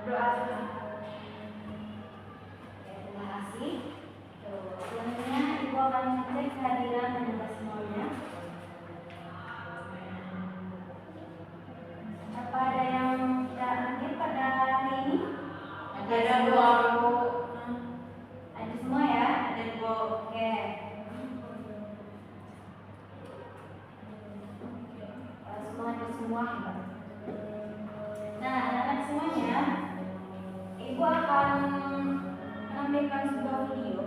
Berdoa dulu. Ya, terima kasih. Selanjutnya Ibu akan mengecek kehadiran Anda semuanya. Apa ada yang tidak hadir pada hari ini? Ada 2 orang, Bu. Ada semua ya? Ada 2. Oke. Semua ada semua. Nah, anak-anak semuanya, Ibu akan menampilkan sebuah video.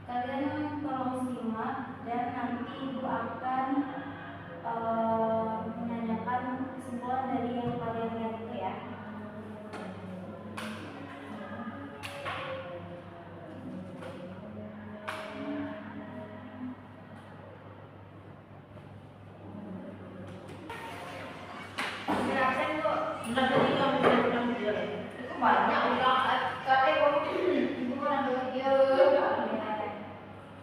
Kalian tolong simak dan nanti Ibu akan menanyakan kesimpulan dari yang kalian lihat itu ya. Silakan, Bu. Sudah tadi kamu bilang video. Itu banyak udah katanya Ibu kurang video.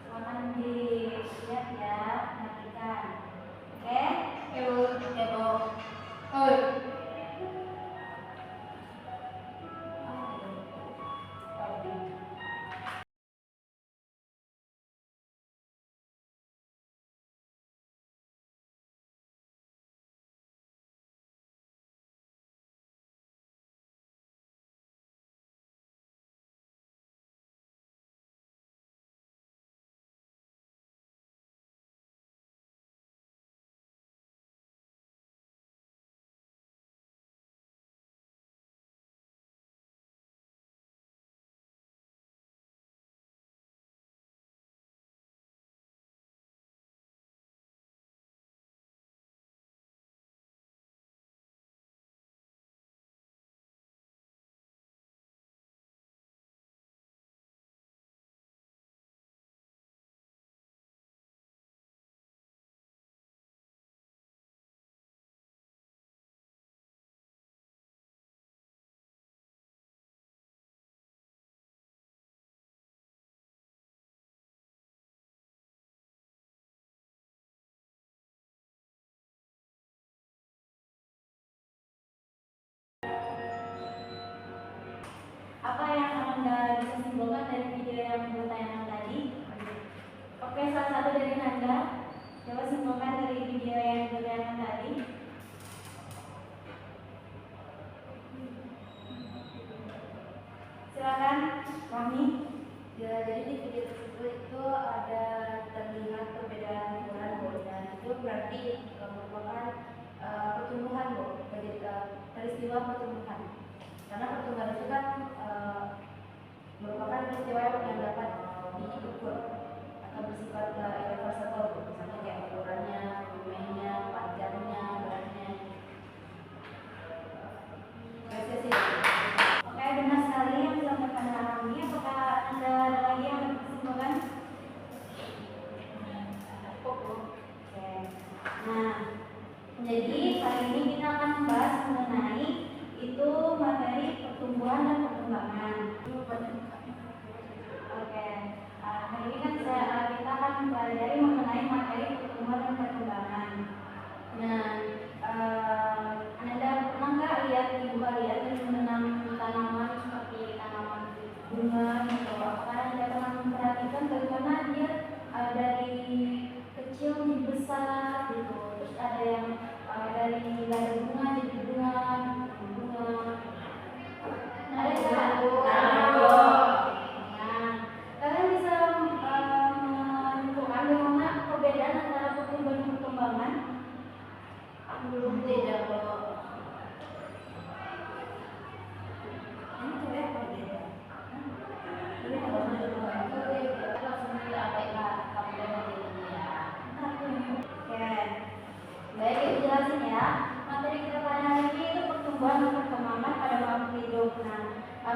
Silakan dilihat ya, perhatikan. Oke? Yuk, ya, Bu. Oi. Apa yang Anda bisa simpulkan dari video yang bertayang tadi? Oke, salah satu dari Anda coba simpulkan dari video yang bertayang tadi. Silakan, Romi. Ya, jadi di video tersebut itu ada terlihat perbedaan ukuran, Bu, dan itu berarti merupakan pertumbuhan, Bu, peristiwa pertumbuhan. Karena pertumbuhan itu kan merupakan peristiwa yang dapat diukur atau bersifat irreversible, Bu. Misalnya kayak ukurannya, volumenya, panjangnya, beratnya. Terima kasih. Oke, benar sekali yang disampaikan Romi. Apakah Anda ada lagi yang disimpulkan? Oke. Nah, jadi kali ini kita akan membahas mengenai itu materi pertumbuhan dan perkembangan. Oke, hari ini kan kita akan mempelajari mengenai materi pertumbuhan dan perkembangan. Nah, Anda pernah nggak lihat ibu kalian menanam tanaman seperti tanaman bunga gitu? Apakah Anda pernah memperhatikan bagaimana dia dari kecil menjadi besar gitu? Terus ada yang dari bunga jadi bunga. Ada nggak? Nah, kalian bisa menentukan bagaimana perbedaan antara pertumbuhan dan perkembangan? Belum tidak, Bu. Ini coba beda. Ini Kalau menurut aku itu langsung diabaikan kamu dengan dirinya ya. Oke, baik itu jelasin ya. Materi kita pada hari ini itu pertumbuhan dan perkembangan pada makhluk hidup. Nah,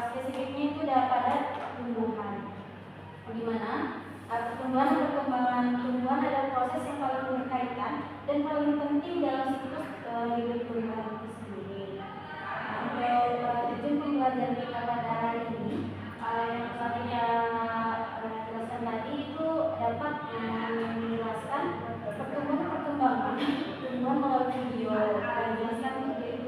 spesifiknya itu pada tumbuhan. Di mana pertumbuhan dan perkembangan tumbuhan adalah proses yang paling berkaitan dan paling penting dalam siklus hidup tumbuhan itu sendiri. Nah, untuk tujuan pembelajaran kita pada hari ini yang tadi jelaskan tadi itu dapat menjelaskan pertumbuhan melalui video dan jelaskan seperti itu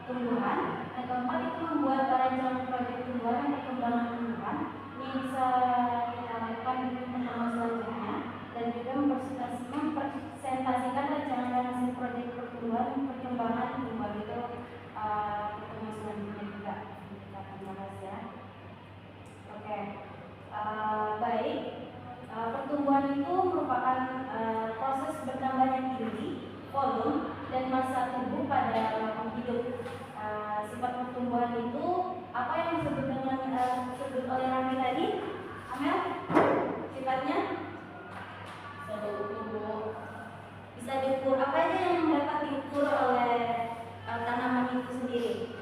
tumbuhan. Yang keempat itu membuat rancangan proyek tumbuhan dan perkembangan tumbuhan. Ini bisa kita lakukan di pertemuan selanjutnya, dan juga mempresentasikan rancangan hasil proyek pertumbuhan dan perkembangan tumbuhan itu pertemuan selanjutnya juga kita akan bahas ya. Oke. Baik. Pertumbuhan itu merupakan proses bertambahnya tinggi, volume, dan massa tubuh pada makhluk hidup. Sifat pertumbuhan itu apa yang disebut oleh Rami tadi? Amel, sifatnya bisa diukur. Apa aja yang dapat diukur oleh tanaman itu sendiri?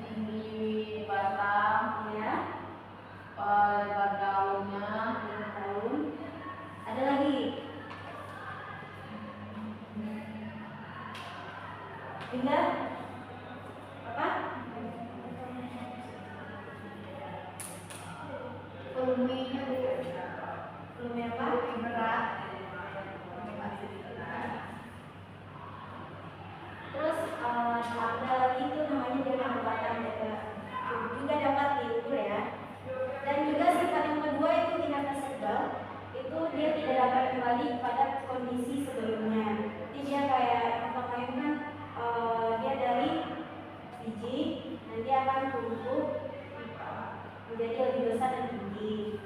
Tinggi batang, Ya, lebar daunnya, daun. Ada lagi? Pindah? Apa? volumenya, Volume apa? volume berat. Terus ada lagi itu namanya jumlah batang juga dapat diukur ya. Dan juga sifat yang kedua itu inadmissible, itu dia tidak dapat kembali pada kondisi sebelumnya. Jadi dia kayak yang pertama itu kan dia dari biji, nanti akan tumbuh menjadi lebih besar dan tinggi.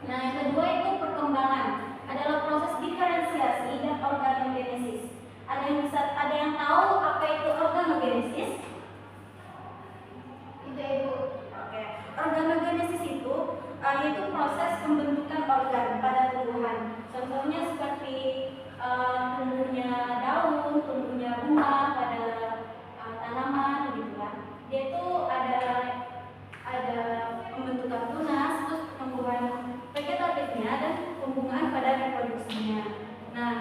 Nah yang kedua itu perkembangan, adalah proses diferensiasi dan organogenesis. Ada yang tahu apa itu organogenesis? Tidak Ibu. Oke. Organogenesis itu yaitu proses pembentukan organ pada tumbuhan. Contohnya seperti tumbuhnya daun, tumbuhnya bunga pada tanaman gitu kan. Dia itu ada pembentukan tunas, terus pertumbuhan vegetatifnya dan pembungaan pada reproduksinya. Nah,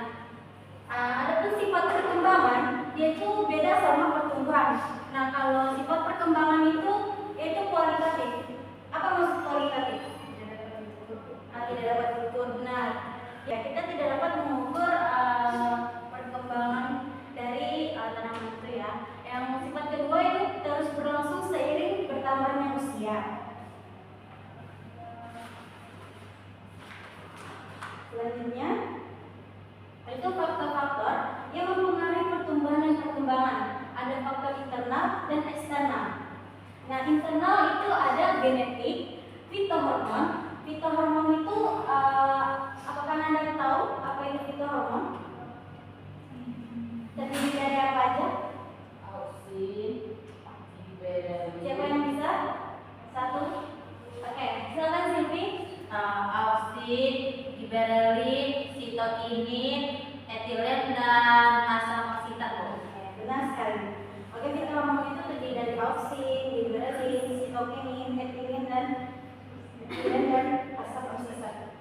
adapun sifat perkembangan dia itu beda sama pertumbuhan. Nah, kalau sifat perkembangan itu yaitu kualitatif. Apa maksud kualitatif? Tidak dapat diukur. Benar. Ya, kita tidak dapat mengukur perkembangan dari tanaman itu ya. Yang sifat kedua itu terus berlangsung seiring bertambahnya usia. Selanjutnya itu faktor-faktor yang mempengaruhi pertumbuhan dan perkembangan. Ada faktor internal dan eksternal. Nah, internal itu ada genetik, fitohormon. Fitohormon itu apakah Anda tahu apa itu fitohormon? Terdiri dari apa aja? Auxin, giberellin. Siapa yang bisa? Satu. Oke, silakan Silvi. Auxin, giberellin, sitokinin, etilen, dan asamoksitan. Oke, benar sekali. Oke, fitohormon itu terdiri dari auxin, giberellin, sitokinin, etilen, dan asam oksida.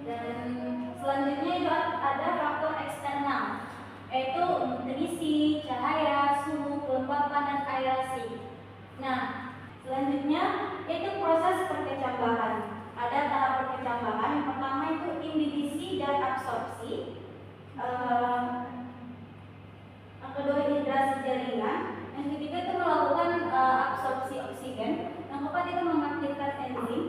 Dan selanjutnya itu ada faktor eksternal, yaitu nutrisi, cahaya, suhu, kelembapan, dan aerasi. Nah, selanjutnya itu proses perkecambahan. Ada tahap perkecambahan. Yang pertama itu inhibisi dan absorpsi. Yang kedua hidrasi jaringan. Yang ketiga itu melakukan absorpsi oksigen. Yang keempat itu mengaktifkan enzim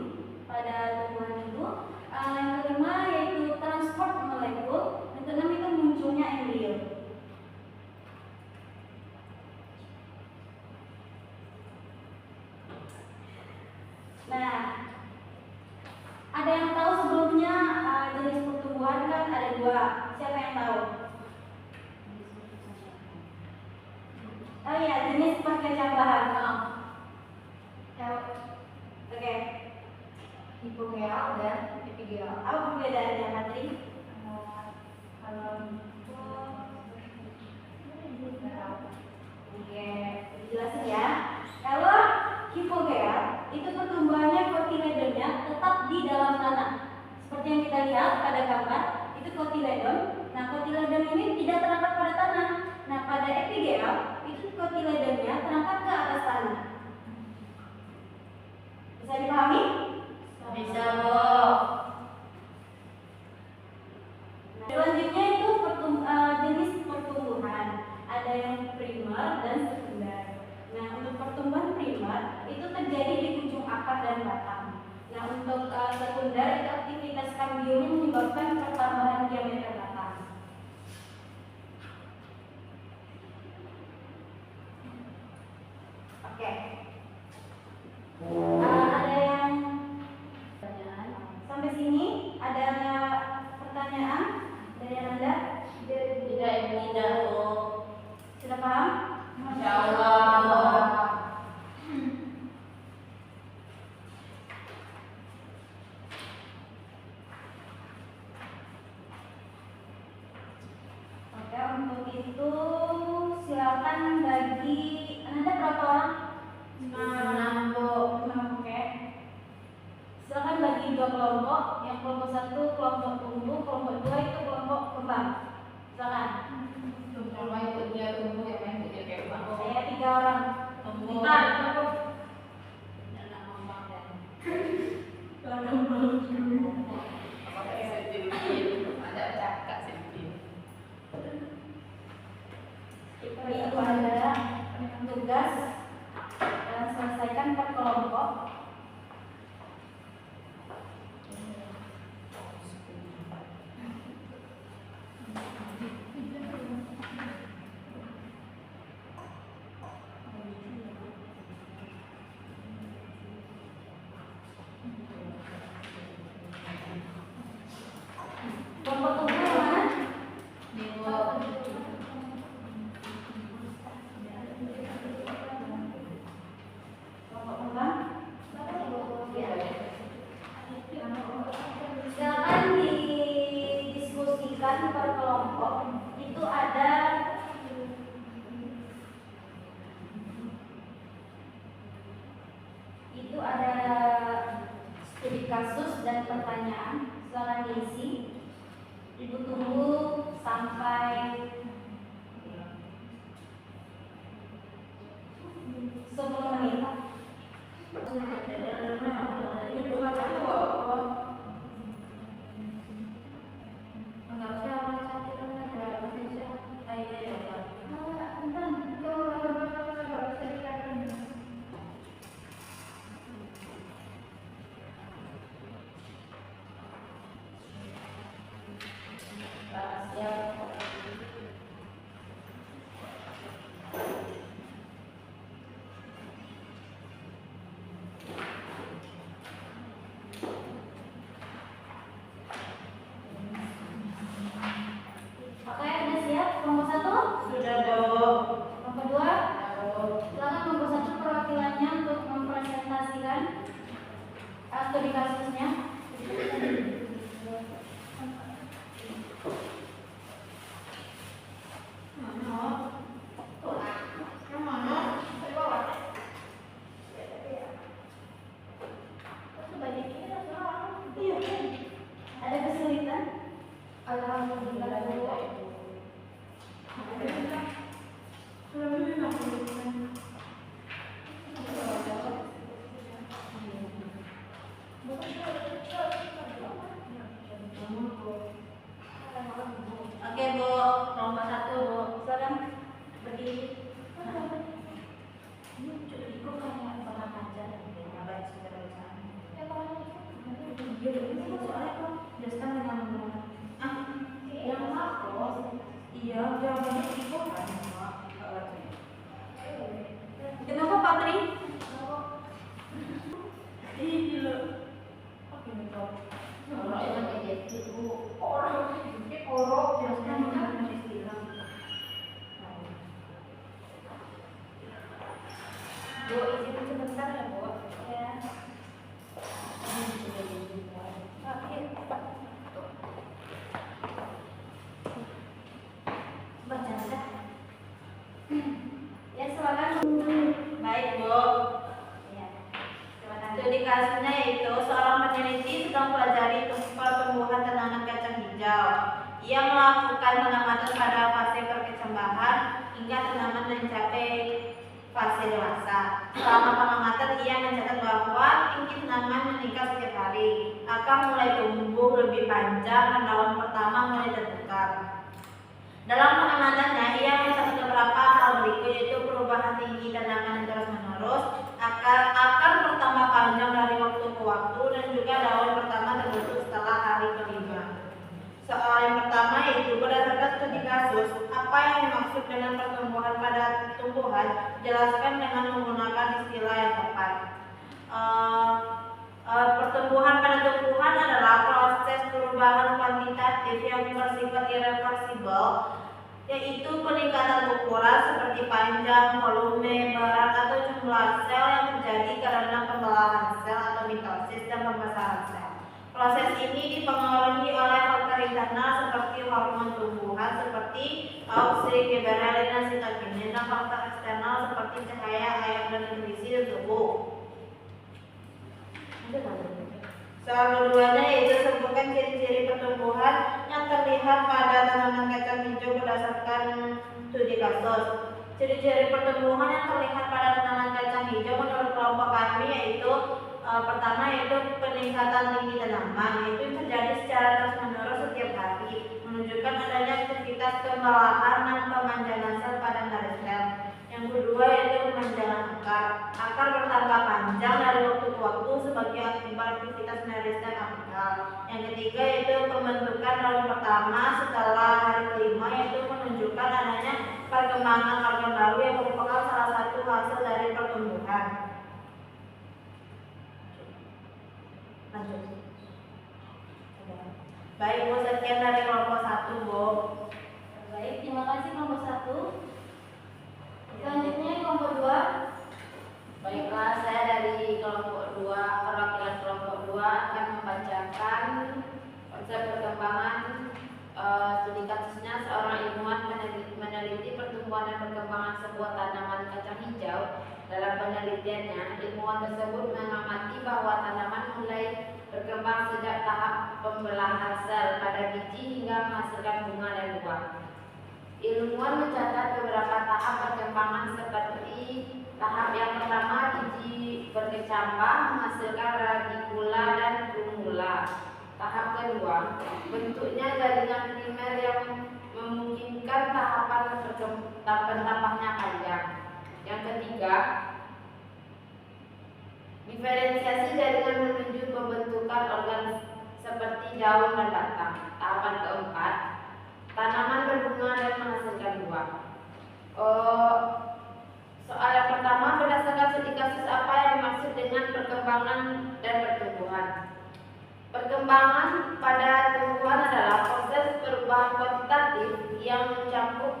pada tumbuhan itu. Yang kelima yaitu transport molekul. Yang keenam itu munculnya embrio. Nah, ada yang tahu sebelumnya jenis pertumbuhan kan ada dua. Siapa yang tahu? Oh iya, jenis perkecambahan. Oke. Hipogeal dan epigeal. Apa perbedaannya, Matri? Oke, dijelasin ya. Kalau hipogeal itu pertumbuhannya kotiledonnya pada gambar itu kotiledon. Nah, kotiledon ini tidak terangkat pada tanah. Nah, pada epigea itu kotiledonnya terangkat ke atas tanah. Bisa dipahami? Bisa, Bu. Nah, selanjutnya itu jenis pertumbuhan. Ada yang primer dan sekunder. Nah, untuk pertumbuhan primer itu terjadi di ujung akar dan batang. Nah, untuk sekunder itu aktivitas kambiumnya menyebabkan pertambahan diameter batang. Oke. Ada yang pertanyaan? Sampai sini ada pertanyaan dari Anda? Tidak, Bu. Sudah paham? Masya Allah. Oke, untuk itu silakan bagi Anda berapa orang? 6, Bu. 6, oke. Silakan bagi 2 kelompok. Yang kelompok 1 kelompok tumbuh, kelompok 2 itu kelompok kembang. Silakan. Cuma ikut dia tumbuh, yang lain ikut dia kayak Bang. Saya 3 orang. Tumbuh. Bentar, tunggu. Jangan ngomong dan apa kayak sedikit. Ada cakap sedikit. Itu adalah tugas dan selesaikan per kelompok. Kelompok tumbuh yang mana? Nih, Bu. Kelompok kembang. Silakan didiskusikan per kelompok. Itu ada studi kasus dan pertanyaan. Silakan diisi. Ibu tunggu sampai 10 menit. Oke, udah siap? Kelompok 1? Sudah, Bu. Kelompok 2? Silakan kelompok 1 perwakilannya untuk mempresentasikan studi kasusnya. Ada kesulitan? Alhamdulillah, Bu. Oke, Bu. Nomor 1, Bu. Silakan berdiri. Ini cukup kayak bahan aja. Ngapain sih terusan? Soalnya kok dasar dengan Yang aku. iya, jawabannya itu kan. Kenapa Pak Tri? Ih, gila. Oke, betul. Orang yang kayak gitu. Orang jelaskan dengan istilah. Bu, izin sebentar ya, Bu. Ya. Oke. Bercanda. Ya, silakan. Baik, Bu. Ya. Silakan. Studi kasusnya yaitu seorang peneliti sedang pelajari pertumbuhan tanaman kacang hijau. Ia melakukan pengamatan pada fase perkecambahan hingga tanaman mencapai fase dewasa. Selama pengamatan, ia mencatat bahwa tinggi tanaman meningkat setiap hari. Akar mulai tumbuh lebih panjang dan daun pertama mulai terbuka. Dalam pengamatannya, ia mencatat beberapa hal berikut, yaitu perubahan tinggi tanaman yang terus-menerus, akar pertama panjang dari waktu ke waktu, dan juga daun pertama terbentuk setelah hari kelima. Soal yang pertama yaitu berdasarkan studi kasus, apa yang dimaksud dengan pertumbuhan pada tumbuhan? Jelaskan dengan menggunakan istilah yang tepat. Pertumbuhan pada tumbuhan adalah proses perubahan kuantitatif yang bersifat irreversibel, yaitu peningkatan ukuran seperti panjang, volume, berat, atau jumlah sel yang terjadi karena pembelahan sel atau mitosis dan pembesaran sel. Proses ini dipengaruhi oleh faktor internal seperti hormon tumbuhan seperti auxin, gibberellin, dan sitokinin, dan faktor eksternal seperti cahaya, air, dan nutrisi tubuh. Soal keduanya yaitu sebutkan ciri-ciri pertumbuhan yang terlihat pada tanaman kacang hijau berdasarkan studi kasus. Ciri-ciri pertumbuhan yang terlihat pada tanaman kacang hijau menurut kelompok kami yaitu pertama yaitu peningkatan tinggi tanaman, yaitu terjadi secara terus-menerus setiap hari, menunjukkan adanya aktivitas pembelahan dan pemanjangan sel pada garis sel. Yang kedua yaitu pemanjangan akar. Akar bertambah panjang dari waktu ke waktu sebagai akibat aktivitas meristem apikal. Yang ketiga yaitu pembentukan daun pertama setelah hari kelima, yaitu menunjukkan adanya perkembangan organ baru yang merupakan salah satu hasil dari pertumbuhan. Lanjut. Baik Bu, sekian dari kelompok 1 Bu. Baik, terima kasih kelompok 1. Selanjutnya kelompok 2. Baiklah, saya dari kelompok 2, perwakilan kelompok 2 akan membacakan konsep perkembangan studi kasusnya. Seorang ilmuwan meneliti pertumbuhan dan perkembangan sebuah tanaman kacang hijau. Dalam penelitiannya, ilmuwan tersebut mengamati bahwa tanaman mulai berkembang sejak tahap pembelahan sel pada biji hingga menghasilkan bunga dan buah. Ilmuwan mencatat beberapa tahap perkembangan seperti tahap yang pertama, biji berkecambah menghasilkan radikula dan plumula. Tahap kedua, bentuknya jaringan primer yang memungkinkan tahapan panjang. Yang ketiga, diferensiasi jaringan menuju pembentukan organ seperti daun dan batang. Tahapan keempat, tanaman berbunga dan menghasilkan buah. Soal yang pertama, berdasarkan studi kasus apa yang dimaksud dengan perkembangan dan pertumbuhan? Perkembangan pada tumbuhan adalah proses perubahan kuantitatif yang mencakup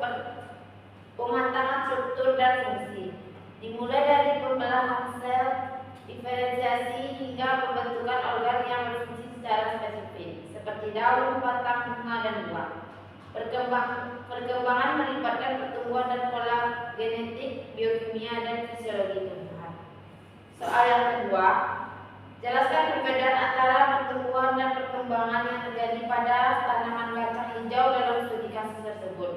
pematangan struktur dan fungsi, dimulai dari pembelahan sel, diferensiasi hingga pembentukan organ yang berfungsi secara spesifik, seperti daun, batang, bunga, dan buah. Perkembangan melibatkan pertumbuhan dan pola genetik, biokimia, dan fisiologi tumbuhan. Soal yang kedua, jelaskan perbedaan antara pertumbuhan dan perkembangan yang terjadi pada tanaman kacang hijau dalam studi kasus tersebut.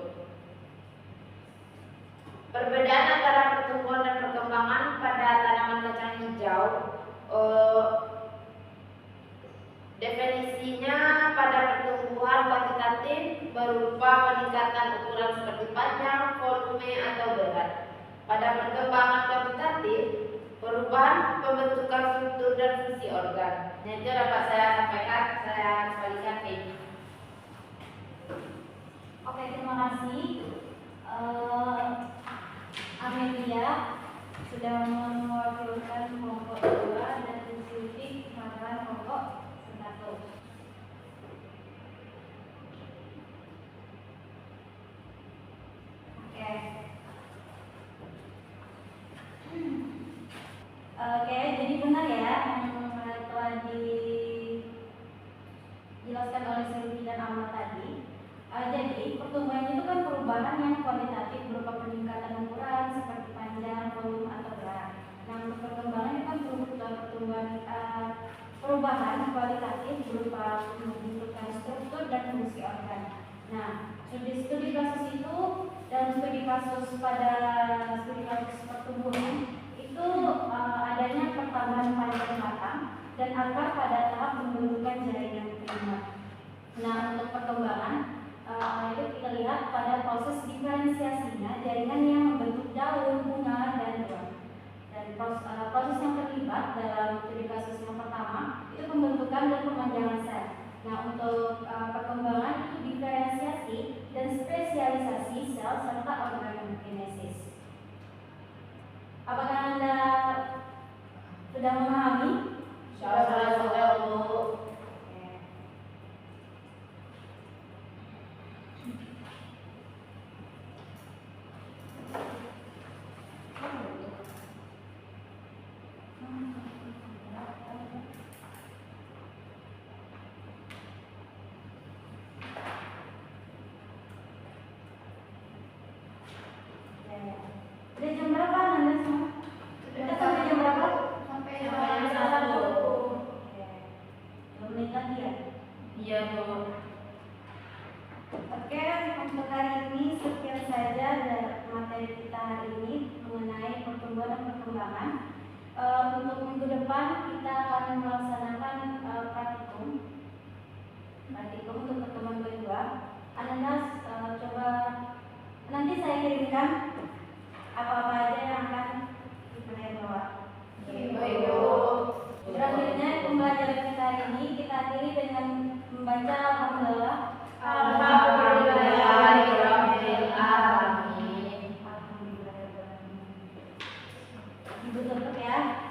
Perbedaan antara pertumbuhan dan perkembangan pada tanaman kacang hijau, definisinya pada pertumbuhan kuantitatif berupa peningkatan ukuran seperti panjang, volume, atau berat. Pada perkembangan kuantitatif, perubahan pembentukan struktur dan fungsi organ. Itu dapat saya sampaikan, saya kembalikan ke ini. Oke, terima kasih. Amelia sudah mewakilkan kelompok 2 dan Zulfi mewakilkan kelompok 1. Oke, jadi benar ya yang telah dijelaskan oleh Zulfi dan Ahmad tadi. Jadi pertumbuhan itu kan perubahan yang kualitatif berupa peningkatan ukuran seperti panjang, volume, atau berat. Nah, untuk perkembangan itu kan pertumbuhan perubahan kualitatif berupa pembentukan struktur dan fungsi organ. Nah, studi kasus itu dan studi kasus pertumbuhan itu adanya pertambahan panjang batang dan akar pada tahap pembentukan jaringan primer. Nah, untuk perkembangan itu kita lihat pada proses diferensiasinya jaringan yang membentuk daun, bunga, dan buah. Dan proses yang terlibat dalam studi kasus yang pertama itu pembentukan dan pemanjangan sel. Nah, untuk perkembangan itu diferensiasi dan spesialisasi sel serta organogenesis. Apakah Anda sudah memahami? Sudah, Bu. Udah jam berapa Anda semua? Kita sampai jam berapa? Sampai Sampai jam 1. Oke. 2 menit lagi ya? Iya, Bu. Oke, untuk hari ini sekian saja materi kita hari ini mengenai pertumbuhan dan perkembangan. Untuk minggu depan kita akan melaksanakan praktikum untuk pertemuan kedua. Anda coba nanti saya kirimkan apa-apa aja yang akan kita bawa. Baik, Bu. Selanjutnya pembelajaran kita hari ini kita akhiri dengan membaca alhamdulillah. Alhamdulillahirabbil alamin. Alhamdulillah. Ibu tetap ya.